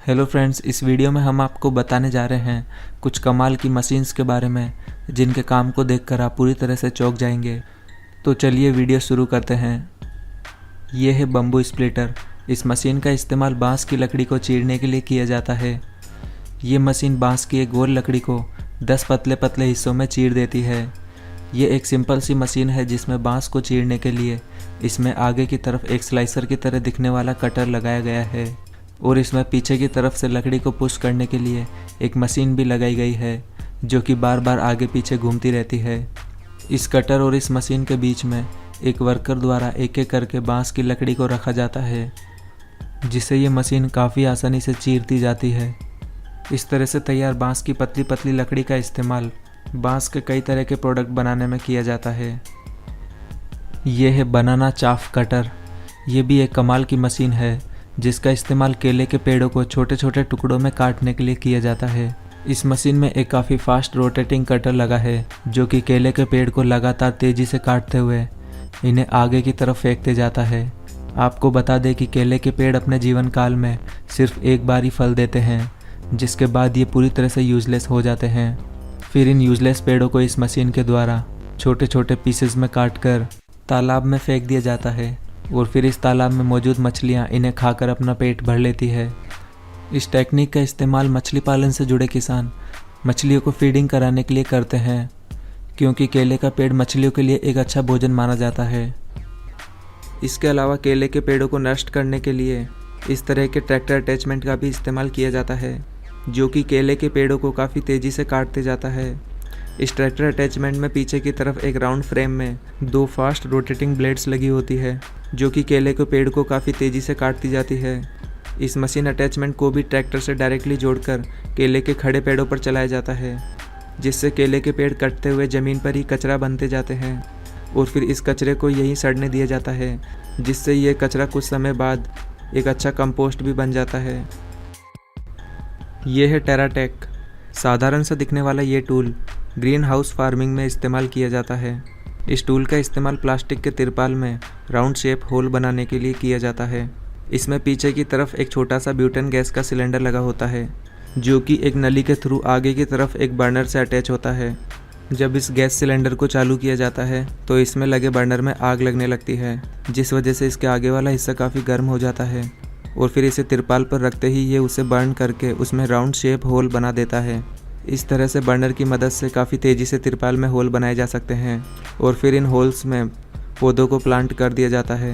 Hello friends, इस video में हम आपको बताने जा रहे हैं कुछ कमाल की मशीन्स के बारे में जिनके काम को देखकर आप पूरी तरह से चौंक जाएंगे। तो चलिए वीडियो शुरू करते हैं। ये है बम्बू स्प्लिटर। इस मशीन का इस्तेमाल बांस की लकड़ी को चीरने के लिए किया जाता है। ये मशीन बांस की एक गोल लकड़ी को 10 पतले पतले हिस्सों में चीर देती है। ये एक सिंपल सी मशीन है जिसमें बांस को चीरने के लिए इसमें आगे की तरफ एक स्लाइसर की तरह दिखने वाला कटर लगाया गया है और इसमें पीछे की तरफ से लकड़ी को पुश करने के लिए एक मशीन भी लगाई गई है जो कि बार बार आगे पीछे घूमती रहती है। इस कटर और इस मशीन के बीच में एक वर्कर द्वारा एक एक करके बांस की लकड़ी को रखा जाता है, जिससे ये मशीन काफ़ी आसानी से चीरती जाती है। इस तरह से तैयार बांस की पतली पतली लकड़ी का इस्तेमाल बांस के कई तरह के प्रोडक्ट बनाने में किया जाता है। ये है बनाना चाफ कटर। ये भी एक कमाल की मशीन है जिसका इस्तेमाल केले के पेड़ों को छोटे छोटे टुकड़ों में काटने के लिए किया जाता है। इस मशीन में एक काफ़ी फास्ट रोटेटिंग कटर लगा है जो कि केले के पेड़ को लगातार तेज़ी से काटते हुए इन्हें आगे की तरफ फेंकते जाता है। आपको बता दें कि केले के पेड़ अपने जीवन काल में सिर्फ एक बार ही फल देते हैं, जिसके बाद ये पूरी तरह से यूजलेस हो जाते हैं। फिर इन यूजलेस पेड़ों को इस मशीन के द्वारा छोटे छोटे पीसेस में काटकर तालाब में फेंक दिया जाता है और फिर इस तालाब में मौजूद मछलियाँ इन्हें खाकर अपना पेट भर लेती है। इस टेक्निक का इस्तेमाल मछली पालन से जुड़े किसान मछलियों को फीडिंग कराने के लिए करते हैं, क्योंकि केले का पेड़ मछलियों के लिए एक अच्छा भोजन माना जाता है। इसके अलावा केले के पेड़ों को नष्ट करने के लिए इस तरह के ट्रैक्टर अटैचमेंट का भी इस्तेमाल किया जाता है, जो कि केले के पेड़ों को काफ़ी तेज़ी से काटते जाता है। इस ट्रैक्टर अटैचमेंट में पीछे की तरफ एक राउंड फ्रेम में 2 फास्ट रोटेटिंग ब्लेड्स लगी होती है जो कि केले के पेड़ को काफ़ी तेज़ी से काटती जाती है। इस मशीन अटैचमेंट को भी ट्रैक्टर से डायरेक्टली जोड़कर केले के खड़े पेड़ों पर चलाया जाता है, जिससे केले के पेड़ कटते हुए ज़मीन पर ही कचरा बनते जाते हैं और फिर इस कचरे को यहीं सड़ने दिया जाता है, जिससे ये कचरा कुछ समय बाद एक अच्छा कंपोस्ट भी बन जाता है। ये है टेराटेक। साधारण सा दिखने वाला ये टूल ग्रीन हाउस फार्मिंग में इस्तेमाल किया जाता है। इस टूल का इस्तेमाल प्लास्टिक के तिरपाल में राउंड शेप होल बनाने के लिए किया जाता है। इसमें पीछे की तरफ एक छोटा सा ब्यूटेन गैस का सिलेंडर लगा होता है जो कि एक नली के थ्रू आगे की तरफ एक बर्नर से अटैच होता है। जब इस गैस सिलेंडर को चालू किया जाता है तो इसमें लगे बर्नर में आग लगने लगती है, जिस वजह से इसके आगे वाला हिस्सा काफ़ी गर्म हो जाता है और फिर इसे तिरपाल पर रखते ही ये उसे बर्न करके उसमें राउंड शेप होल बना देता है। इस तरह से बर्नर की मदद से काफ़ी तेज़ी से तिरपाल में होल बनाए जा सकते हैं और फिर इन होल्स में पौधों को प्लांट कर दिया जाता है।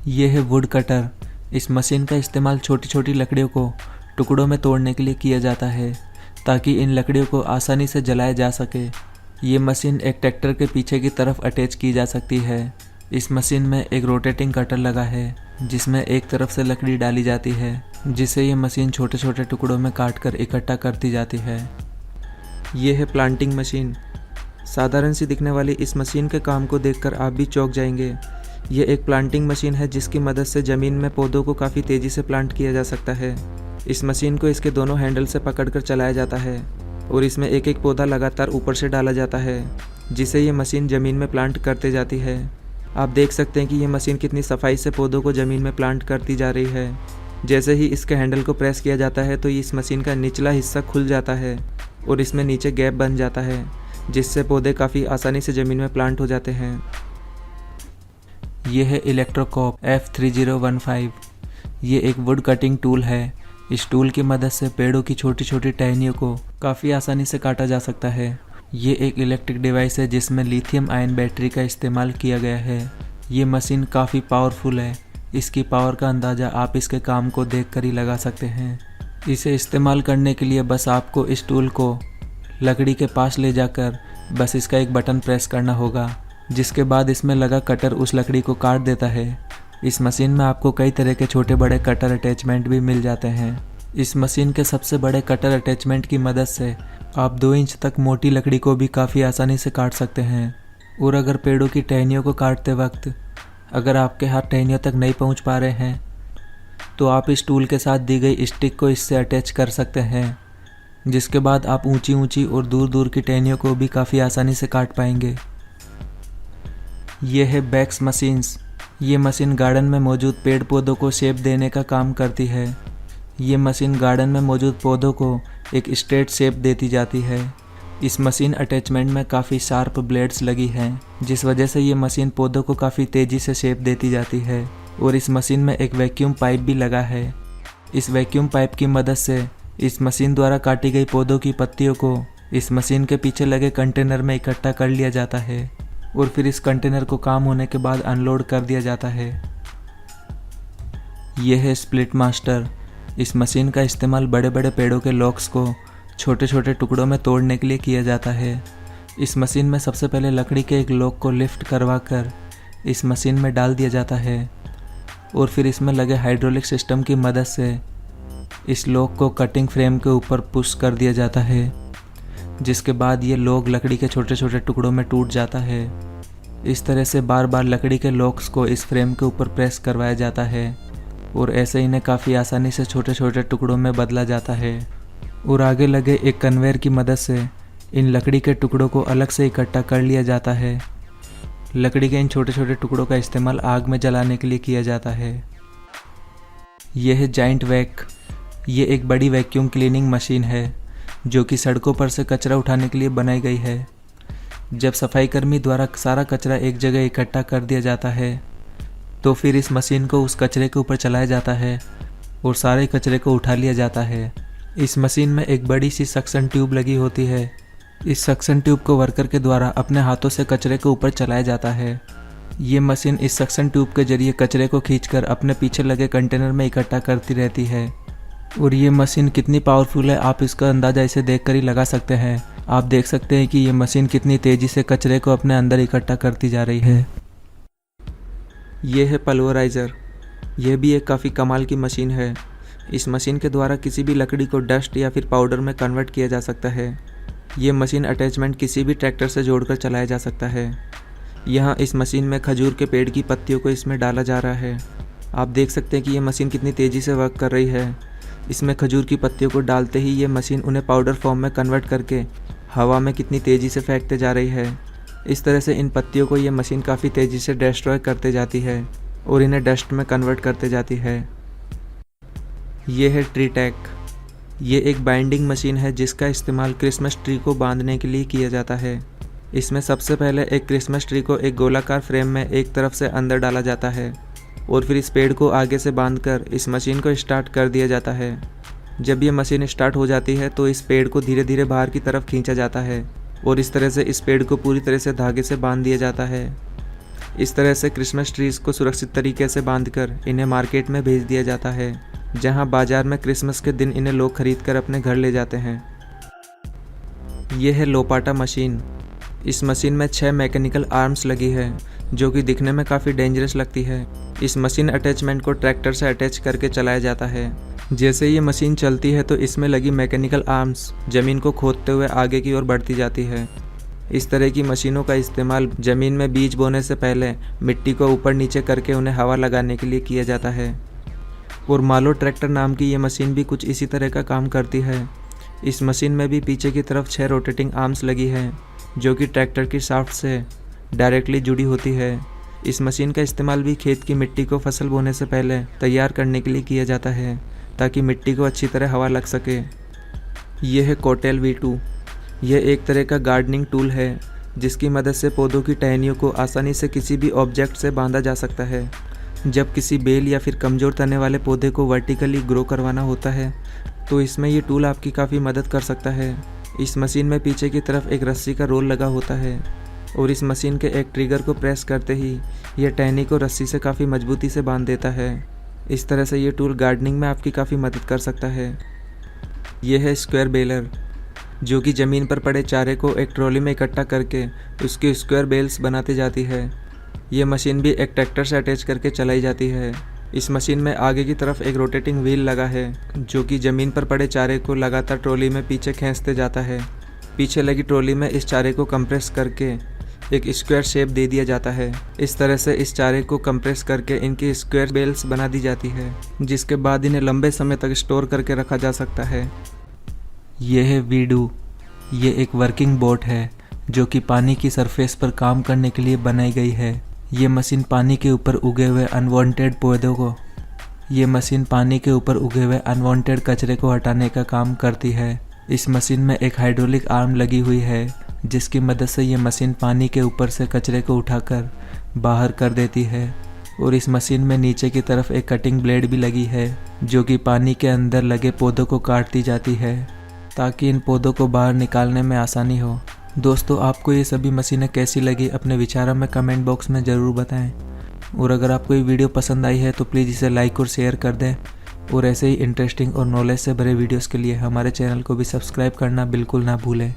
ये है वुड कटर। इस मशीन का इस्तेमाल छोटी छोटी लकड़ियों को टुकड़ों में तोड़ने के लिए किया जाता है ताकि इन लकड़ियों को आसानी से जलाया जा सके। ये मशीन एक ट्रैक्टर के पीछे की तरफ अटैच की जा सकती है। इस मशीन में एक रोटेटिंग कटर लगा है जिसमें एक तरफ से लकड़ी डाली जाती है, जिसे ये मशीन छोटे छोटे टुकड़ों में काटकर इकट्ठा करती जाती है। ये है प्लांटिंग मशीन। साधारण सी दिखने वाली इस मशीन के काम को देखकर आप भी चौंक जाएंगे। ये एक प्लांटिंग मशीन है जिसकी मदद से ज़मीन में पौधों को काफ़ी तेज़ी से प्लांट किया जा सकता है। इस मशीन को इसके दोनों हैंडल से पकड़कर चलाया जाता है और इसमें एक एक पौधा लगातार ऊपर से डाला जाता है, जिसे ये मशीन ज़मीन में प्लांट करते जाती है। आप देख सकते हैं कि ये मशीन कितनी सफाई से पौधों को ज़मीन में प्लांट करती जा रही है। जैसे ही इसके हैंडल को प्रेस किया जाता है तो इस मशीन का निचला हिस्सा खुल जाता है और इसमें नीचे गैप बन जाता है, जिससे पौधे काफ़ी आसानी से ज़मीन में प्लांट हो जाते हैं। ये है इलेक्ट्रोकॉप F3015। ये एक वुड कटिंग टूल है। इस टूल की मदद से पेड़ों की छोटी छोटी टहनियों को काफ़ी आसानी से काटा जा सकता है। ये एक इलेक्ट्रिक डिवाइस है जिसमें लिथियम आयन बैटरी का इस्तेमाल किया गया है। ये मशीन काफ़ी पावरफुल है। इसकी पावर का अंदाज़ा आप इसके काम को देखकर ही लगा सकते हैं। इसे इस्तेमाल करने के लिए बस आपको इस टूल को लकड़ी के पास ले जाकर बस इसका एक बटन प्रेस करना होगा, जिसके बाद इसमें लगा कटर उस लकड़ी को काट देता है। इस मशीन में आपको कई तरह के छोटे बड़े कटर अटैचमेंट भी मिल जाते हैं। इस मशीन के सबसे बड़े कटर अटैचमेंट की मदद से आप 2 इंच तक मोटी लकड़ी को भी काफ़ी आसानी से काट सकते हैं। और अगर पेड़ों की टहनियों को काटते वक्त अगर आपके हाथ टहनियों तक नहीं पहुंच पा रहे हैं तो आप इस टूल के साथ दी गई स्टिक को इससे अटैच कर सकते हैं, जिसके बाद आप ऊंची ऊंची और दूर दूर की टहनियों को भी काफ़ी आसानी से काट पाएंगे। ये है बैक्स मशीन्स। ये मशीन गार्डन में मौजूद पेड़ पौधों को शेप देने का काम करती है। ये मशीन गार्डन में मौजूद पौधों को एक स्ट्रेट शेप देती जाती है। इस मशीन अटैचमेंट में काफ़ी शार्प ब्लेड्स लगी हैं, जिस वजह से ये मशीन पौधों को काफ़ी तेज़ी से शेप देती जाती है। और इस मशीन में एक वैक्यूम पाइप भी लगा है। इस वैक्यूम पाइप की मदद से इस मशीन द्वारा काटी गई पौधों की पत्तियों को इस मशीन के पीछे लगे कंटेनर में इकट्ठा कर लिया जाता है और फिर इस कंटेनर को काम होने के बाद अनलोड कर दिया जाता है। यह है स्प्लिट मास्टर। इस मशीन का इस्तेमाल बड़े बड़े पेड़ों के लॉक्स को छोटे छोटे टुकड़ों में तोड़ने के लिए किया जाता है। इस मशीन में सबसे पहले लकड़ी के एक लॉक को लिफ्ट करवा कर इस मशीन में डाल दिया जाता है और फिर इसमें लगे हाइड्रोलिक सिस्टम की मदद से इस लॉक को कटिंग फ्रेम के ऊपर पुश कर दिया जाता है, जिसके बाद ये लॉक लकड़ी के छोटे छोटे टुकड़ों में टूट जाता है। इस तरह से बार बार लकड़ी के लॉक्स को इस फ्रेम के ऊपर प्रेस करवाया जाता है और ऐसे इन्हें काफ़ी आसानी से छोटे छोटे टुकड़ों में बदला जाता है। और आगे लगे एक कन्वेयर की मदद से इन लकड़ी के टुकड़ों को अलग से इकट्ठा कर लिया जाता है। लकड़ी के इन छोटे छोटे टुकड़ों का इस्तेमाल आग में जलाने के लिए किया जाता है। यह है जाइंट वैक। ये एक बड़ी वैक्यूम क्लीनिंग मशीन है जो कि सड़कों पर से कचरा उठाने के लिए बनाई गई है। जब सफाई कर्मी द्वारा सारा कचरा एक जगह इकट्ठा कर दिया जाता है तो फिर इस मशीन को उस कचरे के ऊपर चलाया जाता है और सारे कचरे को उठा लिया जाता है। इस मशीन में एक बड़ी सी सक्शन ट्यूब लगी होती है। इस सक्शन ट्यूब को वर्कर के द्वारा अपने हाथों से कचरे के ऊपर चलाया जाता है। ये मशीन इस सक्शन ट्यूब के जरिए कचरे को खींचकर अपने पीछे लगे कंटेनर में इकट्ठा करती रहती है। और ये मशीन कितनी पावरफुल है आप इसका अंदाज़ा इसे देखकर ही लगा सकते हैं। आप देख सकते हैं कि ये मशीन कितनी तेज़ी से कचरे को अपने अंदर इकट्ठा करती जा रही है। ये है पल्वराइज़र। यह भी एक काफ़ी कमाल की मशीन है। इस मशीन के द्वारा किसी भी लकड़ी को डस्ट या फिर पाउडर में कन्वर्ट किया जा सकता है। ये मशीन अटैचमेंट किसी भी ट्रैक्टर से जोड़कर चलाया जा सकता है। यहाँ इस मशीन में खजूर के पेड़ की पत्तियों को इसमें डाला जा रहा है। आप देख सकते हैं कि ये मशीन कितनी तेज़ी से वर्क कर रही है। इसमें खजूर की पत्तियों को डालते ही ये मशीन उन्हें पाउडर फॉर्म में कन्वर्ट करके हवा में कितनी तेज़ी से फेंकते जा रही है। इस तरह से इन पत्तियों को ये मशीन काफ़ी तेज़ी से डिस्ट्रॉय करते जाती है और इन्हें डस्ट में कन्वर्ट करते जाती है। ये है ट्री टैक। ये एक बाइंडिंग मशीन है जिसका इस्तेमाल क्रिसमस ट्री को बांधने के लिए किया जाता है। इसमें सबसे पहले एक क्रिसमस ट्री को एक गोलाकार फ्रेम में एक तरफ से अंदर डाला जाता है और फिर इस पेड़ को आगे से बांधकर इस मशीन को स्टार्ट कर दिया जाता है। जब ये मशीन स्टार्ट हो जाती है तो इस पेड़ को धीरे धीरे बाहर की तरफ खींचा जाता है और इस तरह से इस पेड़ को पूरी तरह से धागे से बांध दिया जाता है। इस तरह से क्रिसमस ट्रीज़ को सुरक्षित तरीके से बांधकर इन्हें मार्केट में भेज दिया जाता है, जहां बाजार में क्रिसमस के दिन इन्हें लोग खरीद कर अपने घर ले जाते हैं। यह है लोपाटा मशीन। इस मशीन में 6 मैकेनिकल आर्म्स लगी है जो कि दिखने में काफ़ी डेंजरस लगती है। इस मशीन अटैचमेंट को ट्रैक्टर से अटैच करके चलाया जाता है। जैसे ये मशीन चलती है तो इसमें लगी मैकेनिकल आर्म्स ज़मीन को खोदते हुए आगे की ओर बढ़ती जाती है। इस तरह की मशीनों का इस्तेमाल ज़मीन में बीज बोने से पहले मिट्टी को ऊपर नीचे करके उन्हें हवा लगाने के लिए किया जाता है। और मालो ट्रैक्टर नाम की ये मशीन भी कुछ इसी तरह का काम करती है। इस मशीन में भी पीछे की तरफ 6 रोटेटिंग आर्म्स लगी हैं जो कि ट्रैक्टर की शाफ्ट से डायरेक्टली जुड़ी होती है। इस मशीन का इस्तेमाल भी खेत की मिट्टी को फसल बोने से पहले तैयार करने के लिए किया जाता है ताकि मिट्टी को अच्छी तरह हवा लग सके। यह है कोटेल V2। यह एक तरह का गार्डनिंग टूल है जिसकी मदद से पौधों की टहनियों को आसानी से किसी भी ऑब्जेक्ट से बांधा जा सकता है। जब किसी बेल या फिर कमज़ोर तने वाले पौधे को वर्टिकली ग्रो करवाना होता है तो इसमें ये टूल आपकी काफ़ी मदद कर सकता है। इस मशीन में पीछे की तरफ एक रस्सी का रोल लगा होता है और इस मशीन के एक ट्रिगर को प्रेस करते ही यह टहनी को रस्सी से काफ़ी मजबूती से बांध देता है। इस तरह से ये टूल गार्डनिंग में आपकी काफ़ी मदद कर सकता है। यह है स्क्वायर बेलर जो कि ज़मीन पर पड़े चारे को एक ट्रॉली में इकट्ठा करके उसकी स्क्वायर बेल्स बनाती जाती है। ये मशीन भी एक ट्रैक्टर से अटैच करके चलाई जाती है। इस मशीन में आगे की तरफ एक रोटेटिंग व्हील लगा है जो कि ज़मीन पर पड़े चारे को लगातार ट्रॉली में पीछे खींचते जाता है। पीछे लगी ट्रॉली में इस चारे को कंप्रेस करके एक स्क्वायर शेप दे दिया जाता है। इस तरह से इस चारे को कंप्रेस करके इनकी स्क्वायर बेल्स बना दी जाती है जिसके बाद इन्हें लंबे समय तक स्टोर करके रखा जा सकता है। यह है वीडू। ये एक वर्किंग बोट है जो कि पानी की सरफेस पर काम करने के लिए बनाई गई है। ये मशीन पानी के ऊपर उगे हुए अनवांटेड पौधों को ये मशीन पानी के ऊपर उगे हुए अनवांटेड कचरे को हटाने का काम करती है। इस मशीन में एक हाइड्रोलिक आर्म लगी हुई है जिसकी मदद से ये मशीन पानी के ऊपर से कचरे को उठाकर बाहर कर देती है। और इस मशीन में नीचे की तरफ एक कटिंग ब्लेड भी लगी है जो कि पानी के अंदर लगे पौधों को काटती जाती है ताकि इन पौधों को बाहर निकालने में आसानी हो। दोस्तों, आपको ये सभी मशीनें कैसी लगी अपने विचारों में कमेंट बॉक्स में ज़रूर बताएं। और अगर आपको ये वीडियो पसंद आई है तो प्लीज़ इसे लाइक और शेयर कर दें। और ऐसे ही इंटरेस्टिंग और नॉलेज से भरे वीडियोस के लिए हमारे चैनल को भी सब्सक्राइब करना बिल्कुल ना भूलें।